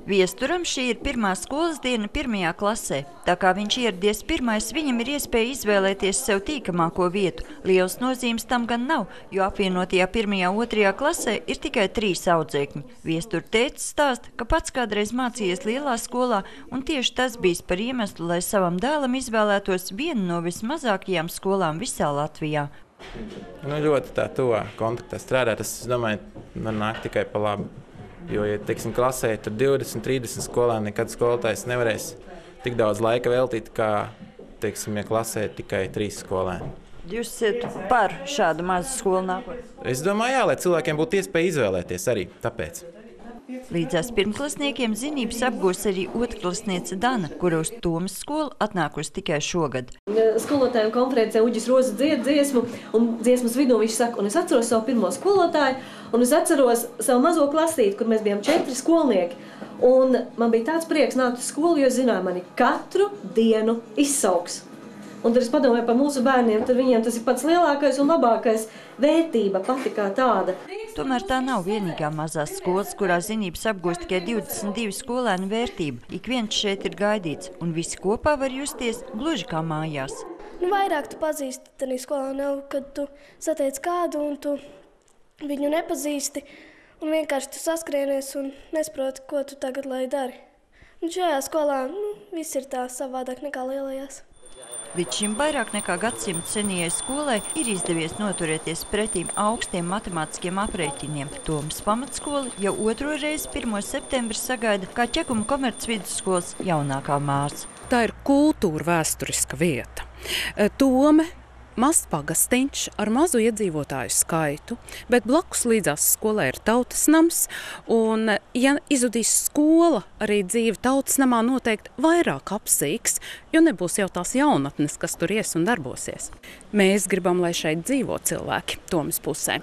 Viesturam šī ir pirmā skolas diena 1. klasē. Tā kā viņš ieradies pirmais, viņam ir iespēja izvēlēties sev tīkamāko vietu. Lielas nozīmes tam gan nav, jo apvienotajā 1. un 2. klasē ir tikai 3 audzēkņi. Viestur tētis stāsta, ka pats kādreiz mācījies lielā skolā, un tieši tas bijis par iemeslu, lai savam dēlam izvēlētos vienu no vismazākajām skolām visā Latvijā. Ļoti tā tuvā kontaktā strādāt, tas, es domāju, man nāk tikai pa labu. Jo, ja teiksim, klasē tur 20, 30 skolēni, nekad skolotājs nevarēs tik daudz laika veltīt, kā, teiksim, ja klasē tikai 3 skolēni. Jūs esat par šādu mazu skolu nākotnē? Es domāju, jā, lai cilvēkiem būtu iespēja izvēlēties arī tāpēc. Līdzās pirmklasniekiem zinības apgūs arī otrklasniece Dana, kura uz Tomas skolu atnākusi tikai šogad. Skolotājiem konferencē Uģis Roza dzied dziesmu, un dziesmas vidū viņš saka, un es atceros savu pirmo skolotāju, un es atceros savu mazo klasīti, kur mēs bijām 4 skolnieki. Un man bija tāds prieks nākt uz skolu, jo es zināju, mani katru dienu izsauks. Un tad es padomāju par mūsu bērniem, tad viņiem tas ir pats lielākais un labākais vērtība pati kā tāda. Tomēr tā nav vienīgā mazās skolas, kurā zinības apgūst tikai 22 skolēnu vērtību. Ik viens šeit ir gaidīts, un visi kopā var justies gluži kā mājās. Vairāk tu pazīsti tādā skolā nav, kad tu satiec kādu un tu viņu nepazīsti, un vienkārši tu saskrienies un nesaproti, ko tu tagad lai dari. Un šajā skolā viss ir tā savādāk nekā lielajās. Līdz šim vairāk nekā gadsimtu senajai skolai ir izdevies noturēties pretīm augstiem matemātiskiem aprēķiniem. Tomas pamatskola jau 2. reizi 1. septembri sagaida kā Ķekuma komercvidusskolas jaunākā māsa. Tā ir kultūra vēsturiska vieta. Tome, mazs pagastiņš ar mazu iedzīvotāju skaitu, bet blakus līdzās skolai ir tautas nams, un ja izudīs skola, arī dzīve tautas namā noteikti vairāk apsīks, jo nebūs jau tās jaunatnes, kas tur ies un darbosies. Mēs gribam, lai šeit dzīvo cilvēki Tomas pusē.